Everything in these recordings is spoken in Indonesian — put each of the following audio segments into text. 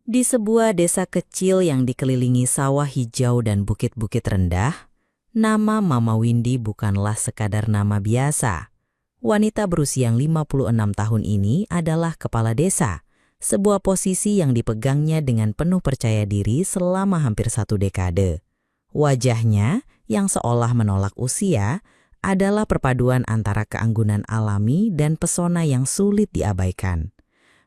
Di sebuah desa kecil yang dikelilingi sawah hijau dan bukit-bukit rendah, nama Mama Windy bukanlah sekadar nama biasa. Wanita berusia 56 tahun ini adalah kepala desa, sebuah posisi yang dipegangnya dengan penuh percaya diri selama hampir 1 dekade. Wajahnya, yang seolah menolak usia, adalah perpaduan antara keanggunan alami dan pesona yang sulit diabaikan.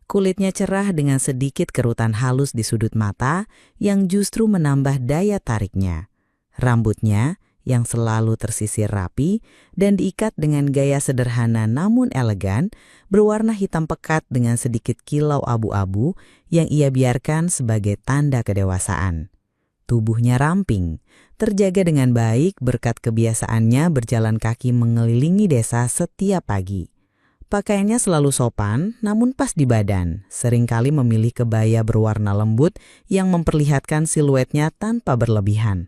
Kulitnya cerah dengan sedikit kerutan halus di sudut mata yang justru menambah daya tariknya. Rambutnya yang selalu tersisir rapi dan diikat dengan gaya sederhana namun elegan, berwarna hitam pekat dengan sedikit kilau abu-abu yang ia biarkan sebagai tanda kedewasaan. Tubuhnya ramping, terjaga dengan baik berkat kebiasaannya berjalan kaki mengelilingi desa setiap pagi. Pakaiannya selalu sopan, namun pas di badan, seringkali memilih kebaya berwarna lembut yang memperlihatkan siluetnya tanpa berlebihan.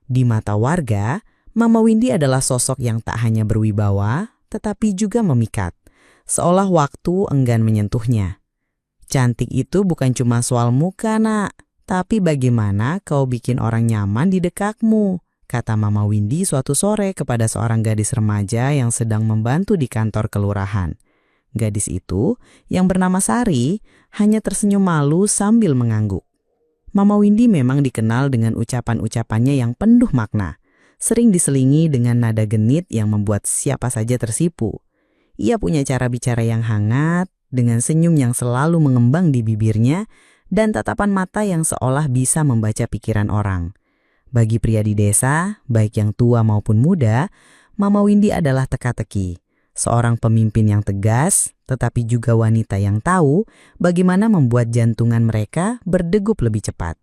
Di mata warga, Mama Windy adalah sosok yang tak hanya berwibawa, tetapi juga memikat, seolah waktu enggan menyentuhnya. Cantik itu bukan cuma soal muka, Nak, tapi bagaimana kau bikin orang nyaman di dekatmu, kata Mama Windy suatu sore kepada seorang gadis remaja yang sedang membantu di kantor kelurahan. Gadis itu, yang bernama Sari, hanya tersenyum malu sambil mengangguk. Mama Windy memang dikenal dengan ucapan-ucapannya yang penuh makna, sering diselingi dengan nada genit yang membuat siapa saja tersipu. Ia punya cara bicara yang hangat, dengan senyum yang selalu mengembang di bibirnya, dan tatapan mata yang seolah bisa membaca pikiran orang. Bagi pria di desa, baik yang tua maupun muda, Mama Windy adalah teka-teki. Seorang pemimpin yang tegas, tetapi juga wanita yang tahu bagaimana membuat jantungan mereka berdegup lebih cepat.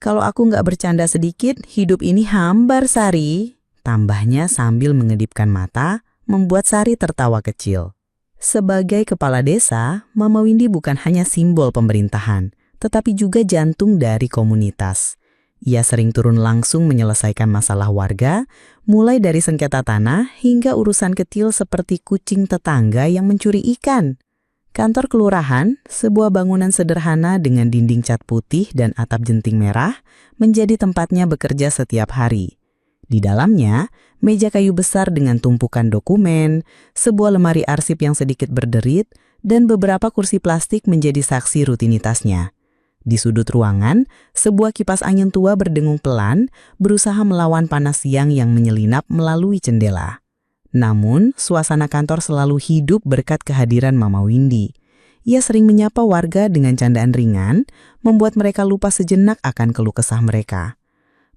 Kalau aku nggak bercanda sedikit, hidup ini hambar, Sari. Tambahnya sambil mengedipkan mata, membuat Sari tertawa kecil. Sebagai kepala desa, Mama Windy bukan hanya simbol pemerintahan, tetapi juga jantung dari komunitas. Ia sering turun langsung menyelesaikan masalah warga, mulai dari sengketa tanah hingga urusan kecil seperti kucing tetangga yang mencuri ikan. Kantor kelurahan, sebuah bangunan sederhana dengan dinding cat putih dan atap jenting merah, menjadi tempatnya bekerja setiap hari. Di dalamnya, meja kayu besar dengan tumpukan dokumen, sebuah lemari arsip yang sedikit berderit, dan beberapa kursi plastik menjadi saksi rutinitasnya. Di sudut ruangan, sebuah kipas angin tua berdengung pelan, berusaha melawan panas siang yang menyelinap melalui jendela. Namun, suasana kantor selalu hidup berkat kehadiran Mama Windy. Ia sering menyapa warga dengan candaan ringan, membuat mereka lupa sejenak akan keluh kesah mereka.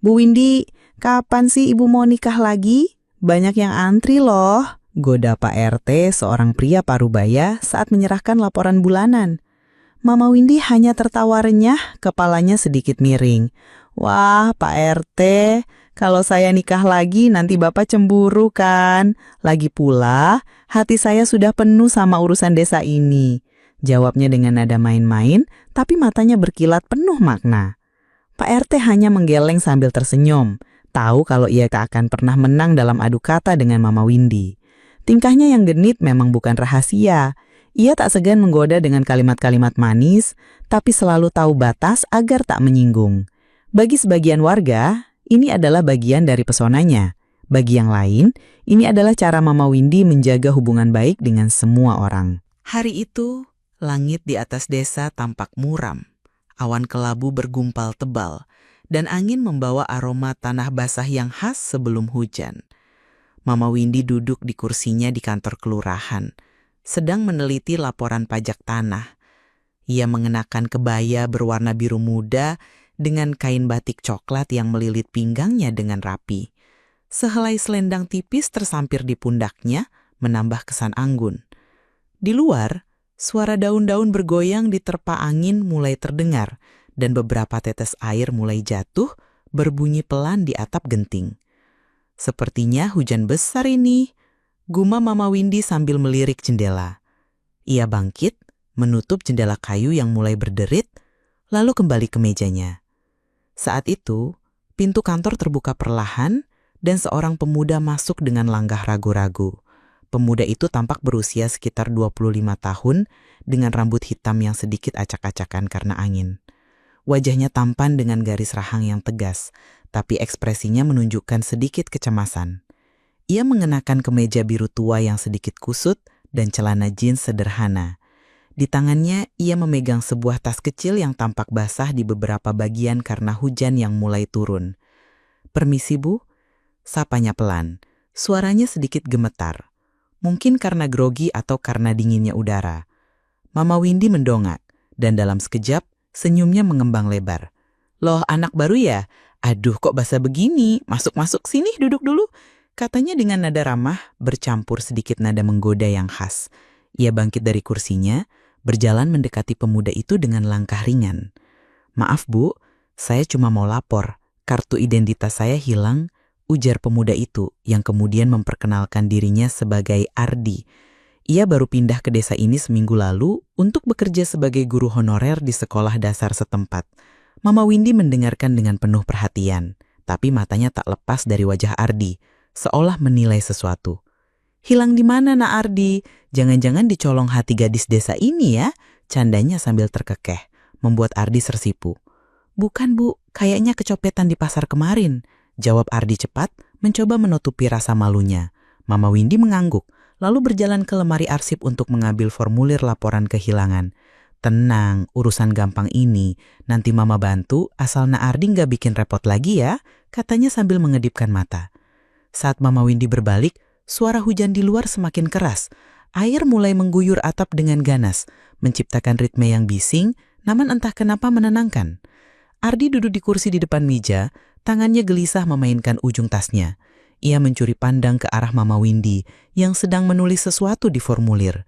"Bu Windy, kapan sih Ibu mau nikah lagi? Banyak yang antri loh," goda Pak RT, seorang pria parubaya saat menyerahkan laporan bulanan. Mama Windy hanya tertawa renyah, kepalanya sedikit miring. "Wah, Pak RT, kalau saya nikah lagi nanti Bapak cemburu kan? Lagi pula, hati saya sudah penuh sama urusan desa ini," jawabnya dengan nada main-main, tapi matanya berkilat penuh makna. Pak RT hanya menggeleng sambil tersenyum, tahu kalau ia tak akan pernah menang dalam adu kata dengan Mama Windy. Tingkahnya yang genit memang bukan rahasia. Ia tak segan menggoda dengan kalimat-kalimat manis, tapi selalu tahu batas agar tak menyinggung. Bagi sebagian warga, ini adalah bagian dari pesonanya. Bagi yang lain, ini adalah cara Mama Windy menjaga hubungan baik dengan semua orang. Hari itu, langit di atas desa tampak muram. Awan kelabu bergumpal tebal, dan angin membawa aroma tanah basah yang khas sebelum hujan. Mama Windy duduk di kursinya di kantor kelurahan, sedang meneliti laporan pajak tanah. Ia mengenakan kebaya berwarna biru muda dengan kain batik coklat yang melilit pinggangnya dengan rapi. Sehelai selendang tipis tersampir di pundaknya, menambah kesan anggun. Di luar, suara daun-daun bergoyang diterpa angin mulai terdengar, dan beberapa tetes air mulai jatuh, berbunyi pelan di atap genting. "Sepertinya hujan besar ini," gumam Mama Windy sambil melirik jendela. Ia bangkit, menutup jendela kayu yang mulai berderit, lalu kembali ke mejanya. Saat itu, pintu kantor terbuka perlahan dan seorang pemuda masuk dengan langkah ragu-ragu. Pemuda itu tampak berusia sekitar 25 tahun dengan rambut hitam yang sedikit acak-acakan karena angin. Wajahnya tampan dengan garis rahang yang tegas, tapi ekspresinya menunjukkan sedikit kecemasan. Ia mengenakan kemeja biru tua yang sedikit kusut dan celana jeans sederhana. Di tangannya, ia memegang sebuah tas kecil yang tampak basah di beberapa bagian karena hujan yang mulai turun. "Permisi, Bu," sapanya pelan. Suaranya sedikit gemetar. Mungkin karena grogi atau karena dinginnya udara. Mama Windy mendongak, dan dalam sekejap, senyumnya mengembang lebar. "Loh, anak baru ya? Aduh, kok basah begini? Masuk-masuk sini, duduk dulu," katanya dengan nada ramah, bercampur sedikit nada menggoda yang khas. Ia bangkit dari kursinya, berjalan mendekati pemuda itu dengan langkah ringan. "Maaf, Bu, saya cuma mau lapor. Kartu identitas saya hilang," ujar pemuda itu yang kemudian memperkenalkan dirinya sebagai Ardi. Ia baru pindah ke desa ini seminggu lalu untuk bekerja sebagai guru honorer di sekolah dasar setempat. Mama Windy mendengarkan dengan penuh perhatian, tapi matanya tak lepas dari wajah Ardi, seolah menilai sesuatu. "Hilang di mana, Nak Ardi? Jangan-jangan dicolong hati gadis desa ini ya?" candanya sambil terkekeh, membuat Ardi sersipu. "Bukan, Bu, kayaknya kecopetan di pasar kemarin," jawab Ardi cepat, mencoba menutupi rasa malunya. Mama Windy mengangguk, lalu berjalan ke lemari arsip untuk mengambil formulir laporan kehilangan. "Tenang, urusan gampang ini. Nanti Mama bantu, asal Nak Ardi nggak bikin repot lagi ya," katanya sambil mengedipkan mata. Saat Mama Windy berbalik, suara hujan di luar semakin keras. Air mulai mengguyur atap dengan ganas, menciptakan ritme yang bising, namun entah kenapa menenangkan. Ardi duduk di kursi di depan meja, tangannya gelisah memainkan ujung tasnya. Ia mencuri pandang ke arah Mama Windy yang sedang menulis sesuatu di formulir.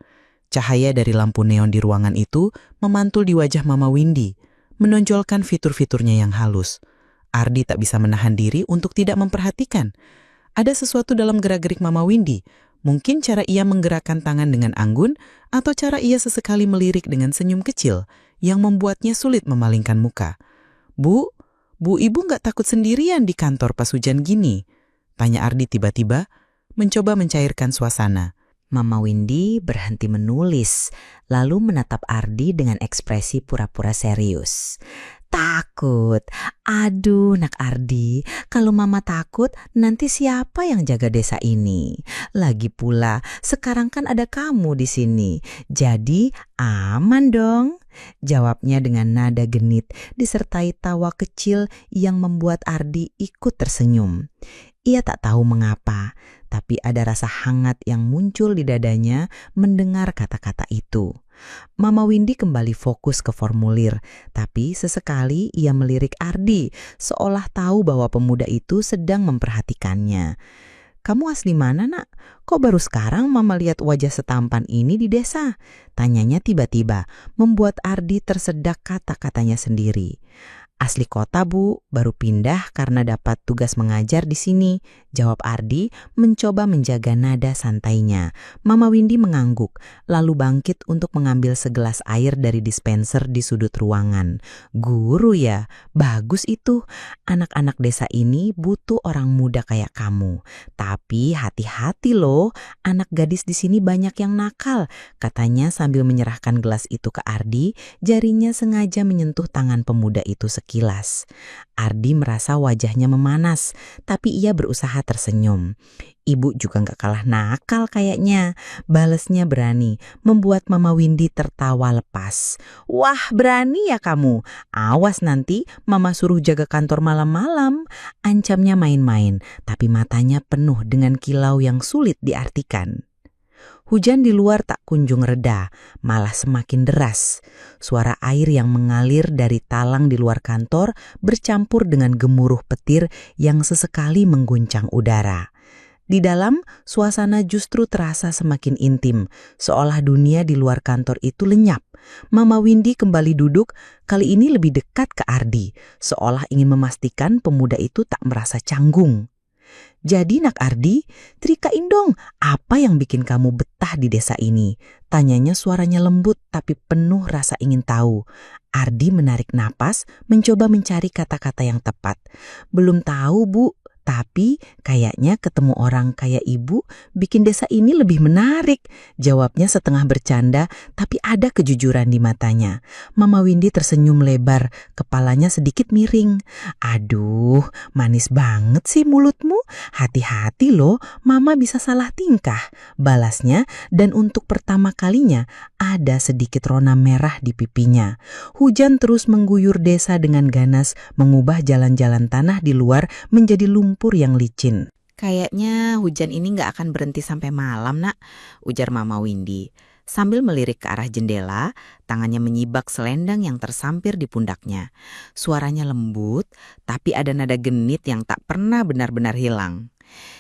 Cahaya dari lampu neon di ruangan itu memantul di wajah Mama Windy, menonjolkan fitur-fiturnya yang halus. Ardi tak bisa menahan diri untuk tidak memperhatikan. Ada sesuatu dalam gerak-gerik Mama Windy. Mungkin cara ia menggerakkan tangan dengan anggun, atau cara ia sesekali melirik dengan senyum kecil yang membuatnya sulit memalingkan muka. Bu, Ibu nggak takut sendirian di kantor pas hujan gini?" tanya Ardi tiba-tiba, mencoba mencairkan suasana. Mama Windy berhenti menulis, lalu menatap Ardi dengan ekspresi pura-pura serius. "Takut? Aduh, Nak Ardi, kalau Mama takut, nanti siapa yang jaga desa ini? Lagi pula, sekarang kan ada kamu di sini, jadi aman dong," jawabnya dengan nada genit, disertai tawa kecil yang membuat Ardi ikut tersenyum. Ia tak tahu mengapa, tapi ada rasa hangat yang muncul di dadanya mendengar kata-kata itu. Mama Windy kembali fokus ke formulir, tapi sesekali ia melirik Ardi, seolah tahu bahwa pemuda itu sedang memperhatikannya. "Kamu asli mana, Nak? Kok baru sekarang Mama lihat wajah setampan ini di desa?" tanyanya tiba-tiba, membuat Ardi tersedak kata-katanya sendiri. "Asli kota, Bu, baru pindah karena dapat tugas mengajar di sini," jawab Ardi, mencoba menjaga nada santainya. Mama Windy mengangguk, lalu bangkit untuk mengambil segelas air dari dispenser di sudut ruangan. "Guru ya? Bagus itu. Anak-anak desa ini butuh orang muda kayak kamu. Tapi hati-hati loh, anak gadis di sini banyak yang nakal," katanya sambil menyerahkan gelas itu ke Ardi, jarinya sengaja menyentuh tangan pemuda itu sekilas. Ardi merasa wajahnya memanas, tapi ia berusaha tersenyum. "Ibu juga gak kalah nakal kayaknya," balesnya berani, membuat Mama Windy tertawa lepas. "Wah, berani ya kamu? Awas nanti Mama suruh jaga kantor malam-malam," ancamnya main-main, tapi matanya penuh dengan kilau yang sulit diartikan. Hujan di luar tak kunjung reda, malah semakin deras. Suara air yang mengalir dari talang di luar kantor bercampur dengan gemuruh petir yang sesekali mengguncang udara. Di dalam, suasana justru terasa semakin intim, seolah dunia di luar kantor itu lenyap. Mama Windy kembali duduk, kali ini lebih dekat ke Ardi, seolah ingin memastikan pemuda itu tak merasa canggung. "Jadi Nak Ardi, ceritakan dong, apa yang bikin kamu betah di desa ini?" tanyanya suaranya lembut tapi penuh rasa ingin tahu. Ardi menarik napas, mencoba mencari kata-kata yang tepat. "Belum tahu, Bu, Tapi kayaknya ketemu orang kayak ibu bikin desa ini lebih menarik. Jawabnya setengah bercanda, tapi ada kejujuran di matanya. Mama Windy tersenyum lebar, kepalanya sedikit miring. Aduh, manis banget sih mulutmu. Hati-hati loh, Mama bisa salah tingkah. Balasnya, dan untuk pertama kalinya ada sedikit rona merah di pipinya. Hujan terus mengguyur desa dengan ganas, mengubah jalan-jalan tanah di luar menjadi lumpur yang licin. Kayaknya hujan ini nggak akan berhenti sampai malam, Nak, ujar Mama Windy. Sambil melirik ke arah jendela, tangannya menyibak selendang yang tersampir di pundaknya. Suaranya lembut, tapi ada nada genit yang tak pernah benar-benar hilang.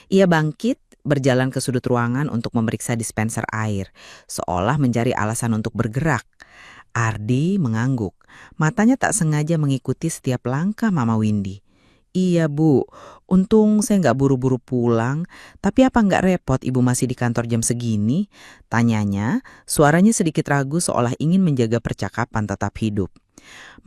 Ia bangkit, berjalan ke sudut ruangan untuk memeriksa dispenser air, seolah mencari alasan untuk bergerak. Ardi mengangguk, matanya tak sengaja mengikuti setiap langkah Mama Windy. Iya Bu, untung saya nggak buru-buru pulang, tapi apa nggak repot Ibu masih di kantor jam segini? Tanyanya, suaranya sedikit ragu seolah ingin menjaga percakapan tetap hidup.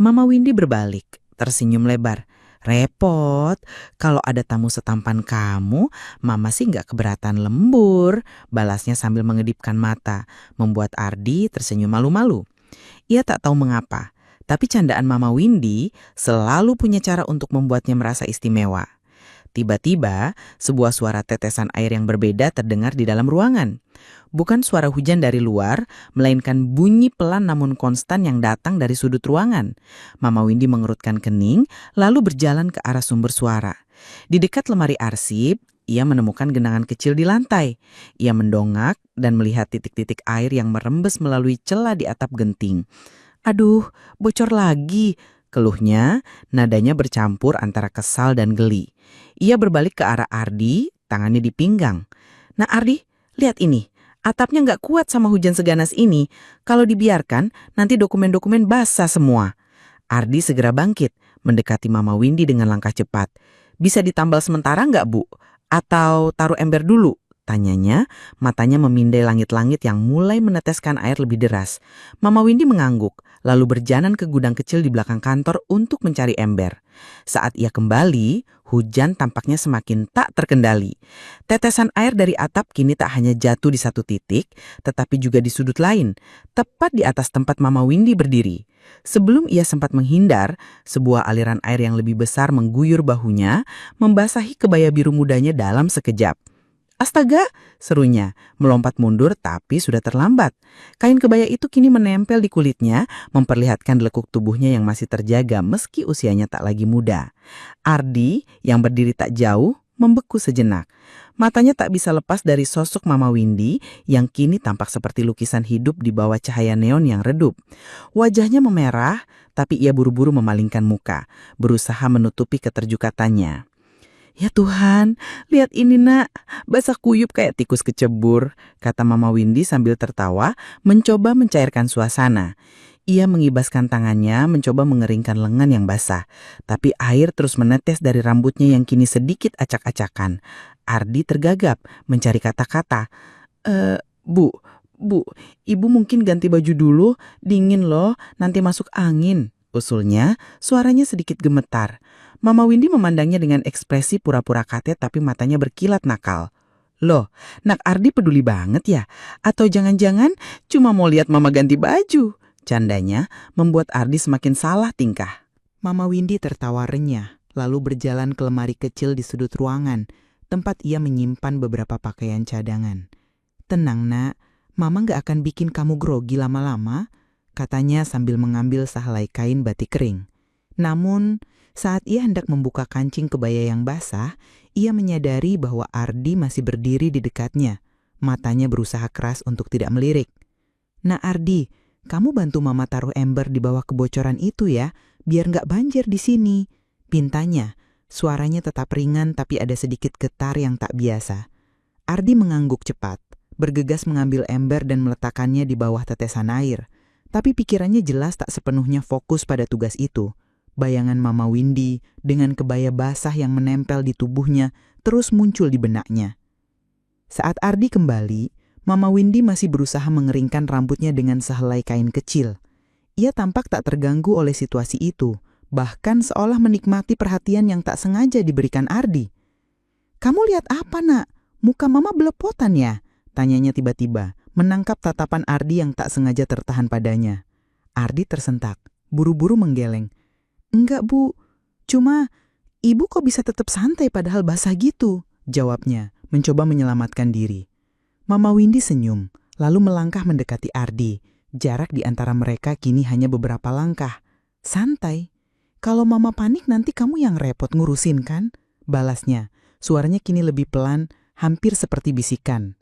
Mama Windy berbalik, tersenyum lebar. Repot, kalau ada tamu setampan kamu, Mama sih nggak keberatan lembur, balasnya sambil mengedipkan mata, membuat Ardi tersenyum malu-malu. Ia tak tahu mengapa. Tapi candaan Mama Windy selalu punya cara untuk membuatnya merasa istimewa. Tiba-tiba, sebuah suara tetesan air yang berbeda terdengar di dalam ruangan. Bukan suara hujan dari luar, melainkan bunyi pelan namun konstan yang datang dari sudut ruangan. Mama Windy mengerutkan kening, lalu berjalan ke arah sumber suara. Di dekat lemari arsip, ia menemukan genangan kecil di lantai. Ia mendongak dan melihat titik-titik air yang merembes melalui celah di atap genting. Aduh, bocor lagi, keluhnya, nadanya bercampur antara kesal dan geli. Ia berbalik ke arah Ardi, tangannya di pinggang. Nah Ardi, lihat ini, atapnya nggak kuat sama hujan seganas ini. Kalau dibiarkan, nanti dokumen-dokumen basah semua. Ardi segera bangkit, mendekati Mama Windy dengan langkah cepat. Bisa ditambal sementara nggak Bu? Atau taruh ember dulu? Tanyanya, matanya memindai langit-langit yang mulai meneteskan air lebih deras. Mama Windy mengangguk, lalu berjalan ke gudang kecil di belakang kantor untuk mencari ember. Saat ia kembali, hujan tampaknya semakin tak terkendali. Tetesan air dari atap kini tak hanya jatuh di satu titik, tetapi juga di sudut lain, tepat di atas tempat Mama Windy berdiri. Sebelum ia sempat menghindar, sebuah aliran air yang lebih besar mengguyur bahunya, membasahi kebaya biru mudanya dalam sekejap. Astaga, serunya, melompat mundur tapi sudah terlambat. Kain kebaya itu kini menempel di kulitnya, memperlihatkan lekuk tubuhnya yang masih terjaga meski usianya tak lagi muda. Ardi, yang berdiri tak jauh, membeku sejenak. Matanya tak bisa lepas dari sosok Mama Windy yang kini tampak seperti lukisan hidup di bawah cahaya neon yang redup. Wajahnya memerah, tapi ia buru-buru memalingkan muka, berusaha menutupi keterjukatannya. Ya Tuhan, lihat ini Nak, basah kuyup kayak tikus kecebur, kata Mama Windy sambil tertawa, mencoba mencairkan suasana. Ia mengibaskan tangannya, mencoba mengeringkan lengan yang basah, tapi air terus menetes dari rambutnya yang kini sedikit acak-acakan. Ardi tergagap, mencari kata-kata. Bu, Ibu mungkin ganti baju dulu, dingin loh, nanti masuk angin. Usulnya, suaranya sedikit gemetar. Mama Windy memandangnya dengan ekspresi pura-pura katet tapi matanya berkilat nakal. Loh, Nak Ardi peduli banget ya? Atau jangan-jangan cuma mau lihat Mama ganti baju? Candanya membuat Ardi semakin salah tingkah. Mama Windy tertawa renyah, lalu berjalan ke lemari kecil di sudut ruangan, tempat ia menyimpan beberapa pakaian cadangan. Tenang Nak, Mama gak akan bikin kamu grogi lama-lama, katanya sambil mengambil sehelai kain batik kering. Namun, saat ia hendak membuka kancing kebaya yang basah, ia menyadari bahwa Ardi masih berdiri di dekatnya. Matanya berusaha keras untuk tidak melirik. Nah Ardi, kamu bantu Mama taruh ember di bawah kebocoran itu ya, biar nggak banjir di sini. Pintanya, suaranya tetap ringan tapi ada sedikit getar yang tak biasa. Ardi mengangguk cepat, bergegas mengambil ember dan meletakkannya di bawah tetesan air. Tapi pikirannya jelas tak sepenuhnya fokus pada tugas itu. Bayangan Mama Windy dengan kebaya basah yang menempel di tubuhnya terus muncul di benaknya. Saat Ardi kembali, Mama Windy masih berusaha mengeringkan rambutnya dengan sehelai kain kecil. Ia tampak tak terganggu oleh situasi itu, bahkan seolah menikmati perhatian yang tak sengaja diberikan Ardi. Kamu lihat apa, Nak? Muka Mama belepotan ya? Tanyanya tiba-tiba, menangkap tatapan Ardi yang tak sengaja tertahan padanya. Ardi tersentak, buru-buru menggeleng. Enggak, Bu. Cuma, Ibu kok bisa tetap santai padahal basah gitu? Jawabnya, mencoba menyelamatkan diri. Mama Windy senyum, lalu melangkah mendekati Ardi. Jarak di antara mereka kini hanya beberapa langkah. Santai. Kalau Mama panik nanti kamu yang repot ngurusin kan? Balasnya, suaranya kini lebih pelan, hampir seperti bisikan.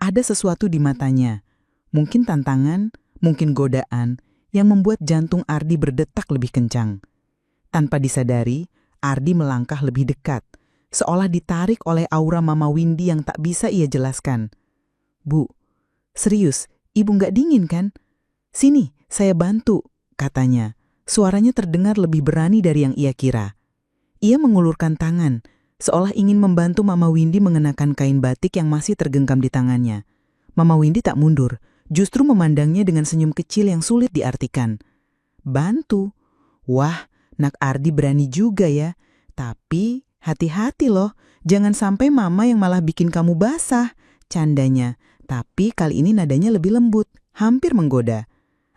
Ada sesuatu di matanya. Mungkin tantangan, mungkin godaan, yang membuat jantung Ardi berdetak lebih kencang. Tanpa disadari, Ardi melangkah lebih dekat, seolah ditarik oleh aura Mama Windy yang tak bisa ia jelaskan. Bu, serius, Ibu nggak dingin kan? Sini, saya bantu, katanya. Suaranya terdengar lebih berani dari yang ia kira. Ia mengulurkan tangan, seolah ingin membantu Mama Windy mengenakan kain batik yang masih tergenggam di tangannya. Mama Windy tak mundur, justru memandangnya dengan senyum kecil yang sulit diartikan. Bantu? Wah, Nak Ardi berani juga ya. Tapi hati-hati loh, jangan sampai Mama yang malah bikin kamu basah. Candanya, tapi kali ini nadanya lebih lembut, hampir menggoda.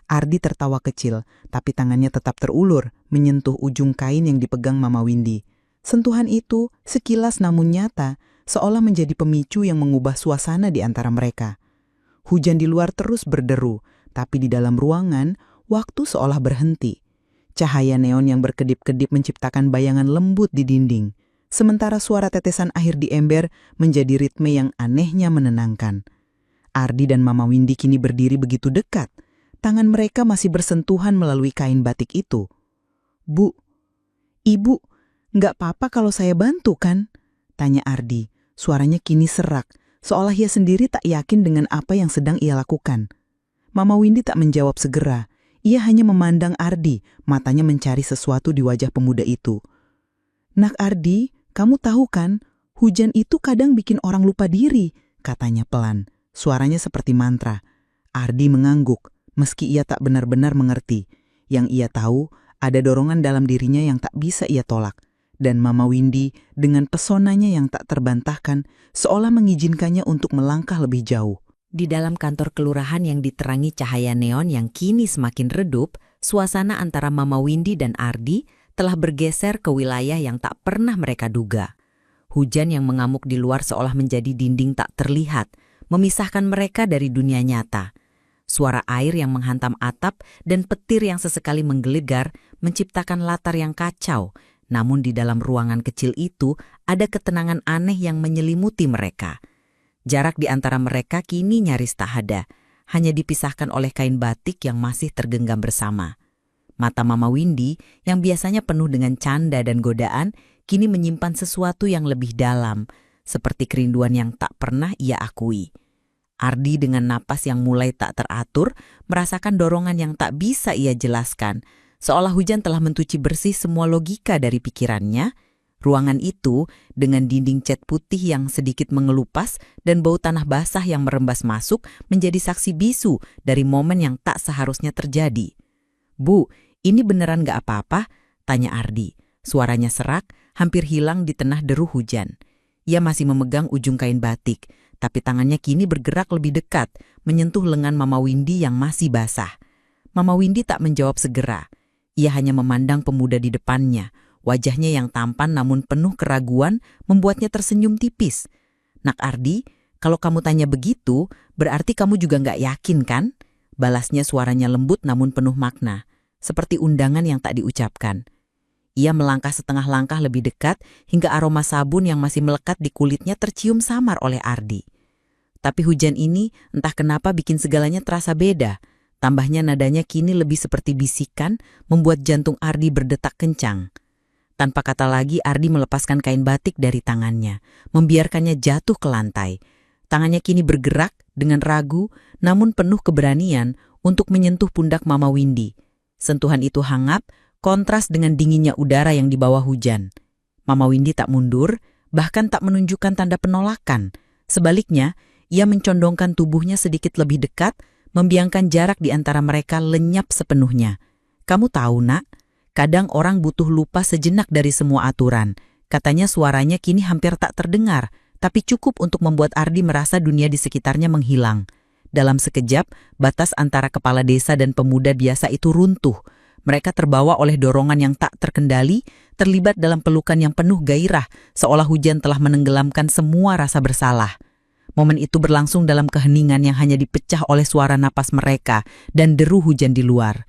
Ardi tertawa kecil, tapi tangannya tetap terulur, menyentuh ujung kain yang dipegang Mama Windy. Sentuhan itu sekilas namun nyata, seolah menjadi pemicu yang mengubah suasana di antara mereka. Hujan di luar terus berderu, tapi di dalam ruangan, waktu seolah berhenti. Cahaya neon yang berkedip-kedip menciptakan bayangan lembut di dinding, sementara suara tetesan air di ember menjadi ritme yang anehnya menenangkan. Ardi dan Mama Windy kini berdiri begitu dekat, tangan mereka masih bersentuhan melalui kain batik itu. Bu, Ibu, nggak apa-apa kalau saya bantu kan? Tanya Ardi, suaranya kini serak, seolah ia sendiri tak yakin dengan apa yang sedang ia lakukan. Mama Windy tak menjawab segera. Ia hanya memandang Ardi, matanya mencari sesuatu di wajah pemuda itu. Nak Ardi, kamu tahu kan, hujan itu kadang bikin orang lupa diri, katanya pelan. Suaranya seperti mantra. Ardi mengangguk, meski ia tak benar-benar mengerti. Yang ia tahu, ada dorongan dalam dirinya yang tak bisa ia tolak. Dan Mama Windy dengan pesonanya yang tak terbantahkan, seolah mengizinkannya untuk melangkah lebih jauh. Di dalam kantor kelurahan yang diterangi cahaya neon yang kini semakin redup, suasana antara Mama Windy dan Ardi telah bergeser ke wilayah yang tak pernah mereka duga. Hujan yang mengamuk di luar seolah menjadi dinding tak terlihat, memisahkan mereka dari dunia nyata. Suara air yang menghantam atap dan petir yang sesekali menggelegar menciptakan latar yang kacau, namun di dalam ruangan kecil itu ada ketenangan aneh yang menyelimuti mereka. Jarak di antara mereka kini nyaris tak ada, hanya dipisahkan oleh kain batik yang masih tergenggam bersama. Mata Mama Windy yang biasanya penuh dengan canda dan godaan, kini menyimpan sesuatu yang lebih dalam, seperti kerinduan yang tak pernah ia akui. Ardi dengan napas yang mulai tak teratur, merasakan dorongan yang tak bisa ia jelaskan, seolah hujan telah mencuci bersih semua logika dari pikirannya. Ruangan itu, dengan dinding cat putih yang sedikit mengelupas dan bau tanah basah yang merembas masuk, menjadi saksi bisu dari momen yang tak seharusnya terjadi. Bu, ini beneran gak apa-apa? Tanya Ardi. Suaranya serak, hampir hilang di tengah deru hujan. Ia masih memegang ujung kain batik, tapi tangannya kini bergerak lebih dekat, menyentuh lengan Mama Windy yang masih basah. Mama Windy tak menjawab segera. Ia hanya memandang pemuda di depannya. Wajahnya yang tampan namun penuh keraguan membuatnya tersenyum tipis. Nak Ardi, kalau kamu tanya begitu, berarti kamu juga nggak yakin kan? Balasnya suaranya lembut namun penuh makna, seperti undangan yang tak diucapkan. Ia melangkah setengah langkah lebih dekat hingga aroma sabun yang masih melekat di kulitnya tercium samar oleh Ardi. Tapi hujan ini entah kenapa bikin segalanya terasa beda. Tambahnya nadanya kini lebih seperti bisikan, membuat jantung Ardi berdetak kencang. Tanpa kata lagi, Ardi melepaskan kain batik dari tangannya, membiarkannya jatuh ke lantai. Tangannya kini bergerak dengan ragu, namun penuh keberanian untuk menyentuh pundak Mama Windy. Sentuhan itu hangat, kontras dengan dinginnya udara yang dibawa hujan. Mama Windy tak mundur, bahkan tak menunjukkan tanda penolakan. Sebaliknya, ia mencondongkan tubuhnya sedikit lebih dekat, membiarkan jarak di antara mereka lenyap sepenuhnya. Kamu tahu, Nak? Kadang orang butuh lupa sejenak dari semua aturan. Katanya suaranya kini hampir tak terdengar, tapi cukup untuk membuat Ardi merasa dunia di sekitarnya menghilang. Dalam sekejap, batas antara kepala desa dan pemuda biasa itu runtuh. Mereka terbawa oleh dorongan yang tak terkendali, terlibat dalam pelukan yang penuh gairah, seolah hujan telah menenggelamkan semua rasa bersalah. Momen itu berlangsung dalam keheningan yang hanya dipecah oleh suara napas mereka dan deru hujan di luar.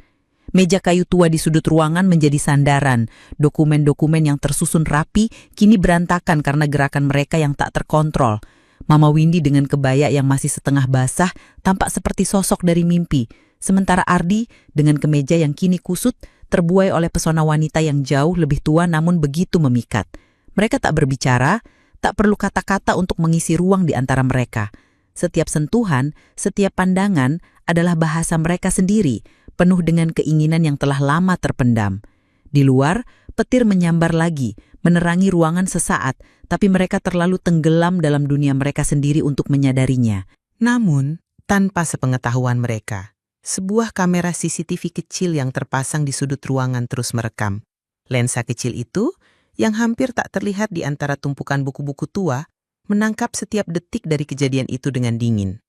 Meja kayu tua di sudut ruangan menjadi sandaran. Dokumen-dokumen yang tersusun rapi kini berantakan karena gerakan mereka yang tak terkontrol. Mama Windy dengan kebaya yang masih setengah basah tampak seperti sosok dari mimpi. Sementara Ardi dengan kemeja yang kini kusut terbuai oleh pesona wanita yang jauh lebih tua namun begitu memikat. Mereka tak berbicara, tak perlu kata-kata untuk mengisi ruang di antara mereka. Setiap sentuhan, setiap pandangan adalah bahasa mereka sendiri, penuh dengan keinginan yang telah lama terpendam. Di luar, petir menyambar lagi, menerangi ruangan sesaat, tapi mereka terlalu tenggelam dalam dunia mereka sendiri untuk menyadarinya. Namun, tanpa sepengetahuan mereka, sebuah kamera CCTV kecil yang terpasang di sudut ruangan terus merekam. Lensa kecil itu, yang hampir tak terlihat di antara tumpukan buku-buku tua, menangkap setiap detik dari kejadian itu dengan dingin.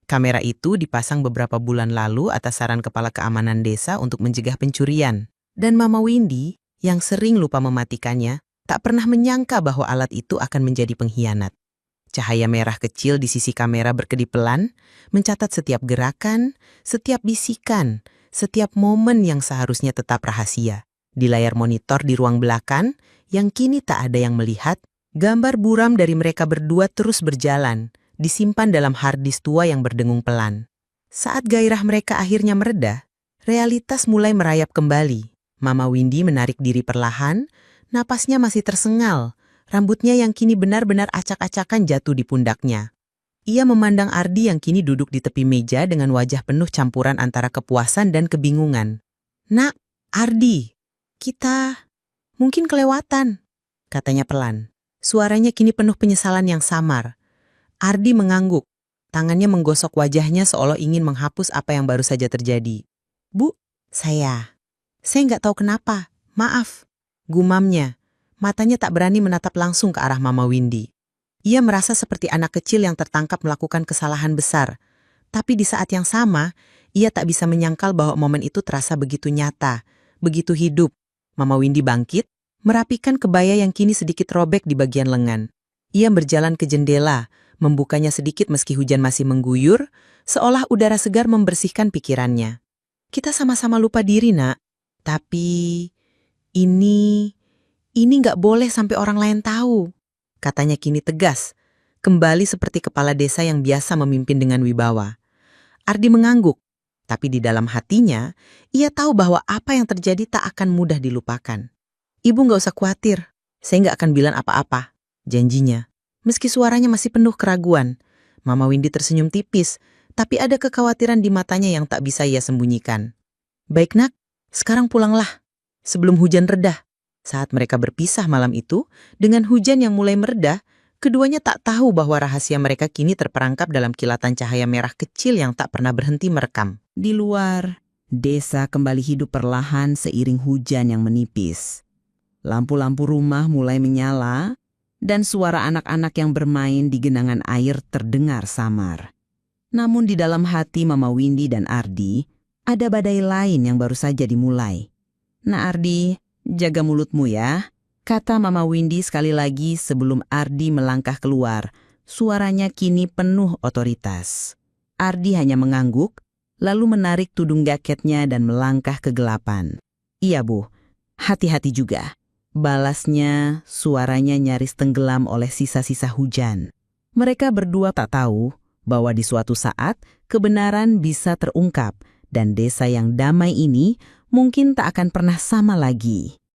Kamera itu dipasang beberapa bulan lalu atas saran kepala keamanan desa untuk mencegah pencurian. Dan Mama Windy, yang sering lupa mematikannya, tak pernah menyangka bahwa alat itu akan menjadi pengkhianat. Cahaya merah kecil di sisi kamera berkedip pelan, mencatat setiap gerakan, setiap bisikan, setiap momen yang seharusnya tetap rahasia. Di layar monitor di ruang belakang, yang kini tak ada yang melihat, gambar buram dari mereka berdua terus berjalan, disimpan dalam harddisk tua yang berdengung pelan. Saat gairah mereka akhirnya mereda, realitas mulai merayap kembali. Mama Windy menarik diri perlahan, napasnya masih tersengal, rambutnya yang kini benar-benar acak-acakan jatuh di pundaknya. Ia memandang Ardi yang kini duduk di tepi meja dengan wajah penuh campuran antara kepuasan dan kebingungan. "Nak, Ardi, kita mungkin kelewatan," katanya pelan. Suaranya kini penuh penyesalan yang samar. Ardi mengangguk, tangannya menggosok wajahnya seolah ingin menghapus apa yang baru saja terjadi. "Bu, saya nggak tahu kenapa, maaf," gumamnya. Matanya tak berani menatap langsung ke arah Mama Windy. Ia merasa seperti anak kecil yang tertangkap melakukan kesalahan besar. Tapi di saat yang sama, ia tak bisa menyangkal bahwa momen itu terasa begitu nyata, begitu hidup. Mama Windy bangkit, merapikan kebaya yang kini sedikit robek di bagian lengan. Ia berjalan ke jendela, membukanya sedikit meski hujan masih mengguyur, seolah udara segar membersihkan pikirannya. "Kita sama-sama lupa diri, Nak. Tapi ini nggak boleh sampai orang lain tahu," katanya kini tegas, kembali seperti kepala desa yang biasa memimpin dengan wibawa. Ardi mengangguk, tapi di dalam hatinya, ia tahu bahwa apa yang terjadi tak akan mudah dilupakan. "Ibu nggak usah khawatir, saya nggak akan bilang apa-apa," janjinya. Meski suaranya masih penuh keraguan, Mama Windy tersenyum tipis, tapi ada kekhawatiran di matanya yang tak bisa ia sembunyikan. "Baik, Nak, sekarang pulanglah, sebelum hujan reda." Saat mereka berpisah malam itu, dengan hujan yang mulai mereda, keduanya tak tahu bahwa rahasia mereka kini terperangkap dalam kilatan cahaya merah kecil yang tak pernah berhenti merekam. Di luar, desa kembali hidup perlahan seiring hujan yang menipis. Lampu-lampu rumah mulai menyala, dan suara anak-anak yang bermain di genangan air terdengar samar. Namun di dalam hati Mama Windy dan Ardi, ada badai lain yang baru saja dimulai. "Nah Ardi, jaga mulutmu ya," kata Mama Windy sekali lagi sebelum Ardi melangkah keluar. Suaranya kini penuh otoritas. Ardi hanya mengangguk, lalu menarik tudung jaketnya dan melangkah ke gelapan. "Iya Bu, hati-hati juga," balasnya, suaranya nyaris tenggelam oleh sisa-sisa hujan. Mereka berdua tak tahu bahwa di suatu saat kebenaran bisa terungkap dan desa yang damai ini mungkin tak akan pernah sama lagi.